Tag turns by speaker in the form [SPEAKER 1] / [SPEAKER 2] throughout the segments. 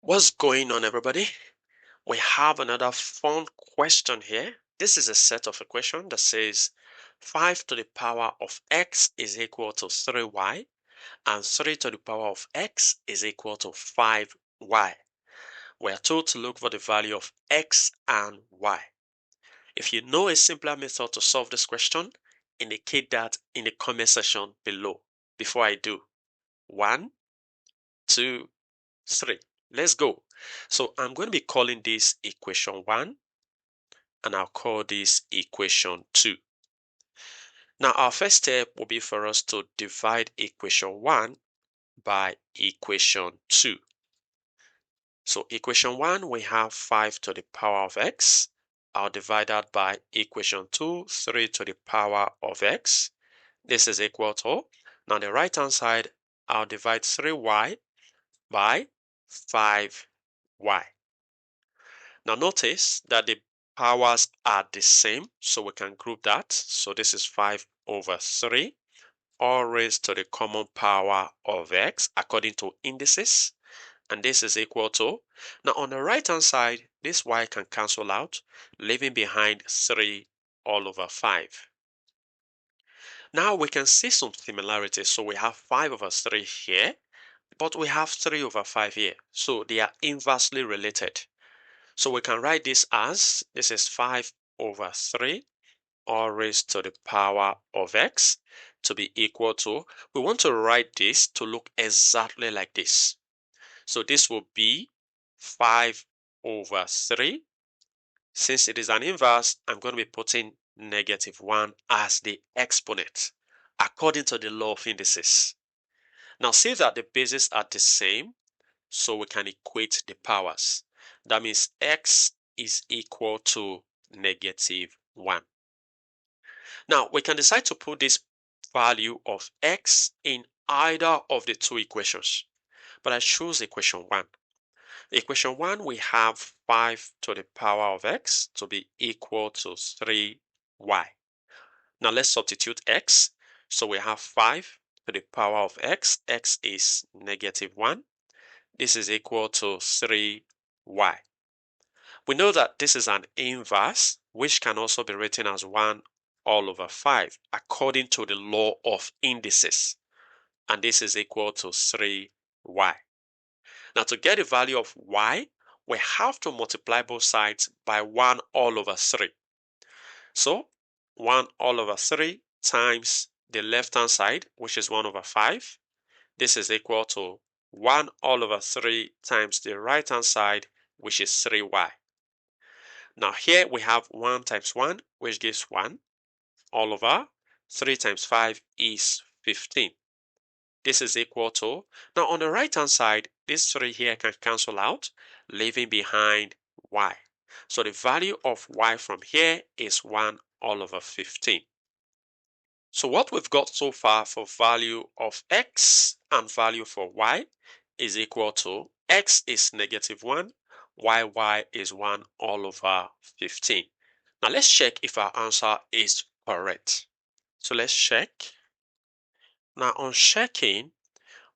[SPEAKER 1] What's going on, everybody? We have another fun question here. This is a set of equation that says 5 to the power of x is equal to 3y and 3 to the power of x is equal to 5y. We are told to look for the value of x and y. If you know a simpler method to solve this question, indicate that in the comment section below. Before I do, 1, 2, 3. Let's go. So I'm going to be calling this equation 1 and I'll call this equation 2. Now our first step will be for us to divide equation 1 by equation 2. So equation 1, we have 5 to the power of x. I'll divide that by equation 2, 3 to the power of x. This is equal to, now the right hand side, I'll divide 3y by 5y. Now notice that the powers are the same, so we can group that. So this is 5 over 3, all raised to the common power of x according to indices. And this is equal to, now on the right hand side, this y can cancel out, leaving behind 3 all over 5. Now we can see some similarities. So we have 5 over 3 here, but we have 3 over 5 here. So they are inversely related. So we can write this as, this is 5 over 3, all raised to the power of x, to be equal to, we want to write this to look exactly like this. So this will be 5 over 3. Since it is an inverse, I'm going to be putting -1 as the exponent, according to the law of indices. Now see that the bases are the same, so we can equate the powers. That means x is equal to -1. Now, we can decide to put this value of x in either of the two equations, but I choose equation 1. Equation 1, we have 5 to the power of x to be equal to 3y. Now, let's substitute x. So we have 5 to the power of x. X is -1. This is equal to 3y. We know that this is an inverse, which can also be written as 1 all over 5, according to the law of indices. And this is equal to 3y. Now, to get the value of y, we have to multiply both sides by 1 all over 3. So, 1 all over 3 times the left-hand side, which is 1 over 5. This is equal to 1 all over 3 times the right-hand side, which is 3y. Now here we have 1 times 1, which gives 1, all over 3 times 5 is 15. This is equal to, now on the right hand side, this 3 here can cancel out, leaving behind y. So the value of y from here is 1 all over 15. So what we've got so far for value of x and value for y is equal to, x is -1, y is 1 all over 15. Now let's check if our answer is correct. So let's check. Now on checking,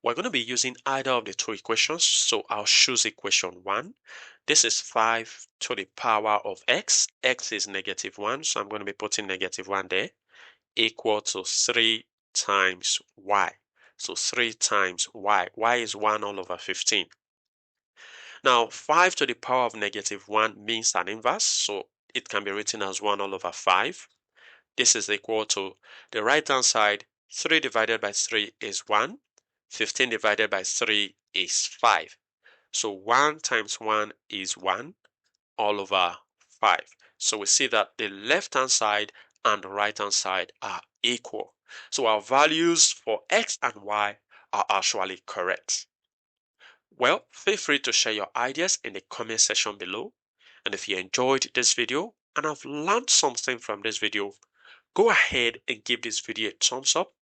[SPEAKER 1] we're going to be using either of the two equations. So I'll choose equation 1. This is 5 to the power of x. X is -1, so I'm going to be putting -1 there, equal to 3 times y. So 3 times y. Y is 1 all over 15. Now, 5 to the power of -1 means an inverse, so it can be written as 1 all over 5. This is equal to the right-hand side, 3 divided by 3 is 1. 15 divided by 3 is 5. So 1 times 1 is 1 all over 5. So we see that the left-hand side and the right-hand side are equal. So our values for x and y are actually correct. Well, feel free to share your ideas in the comment section below. And if you enjoyed this video and have learned something from this video, go ahead and give this video a thumbs up.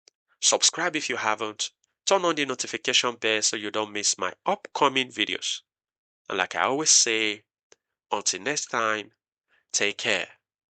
[SPEAKER 1] Subscribe if you haven't. Turn on the notification bell so you don't miss my upcoming videos. And like I always say, until next time, take care.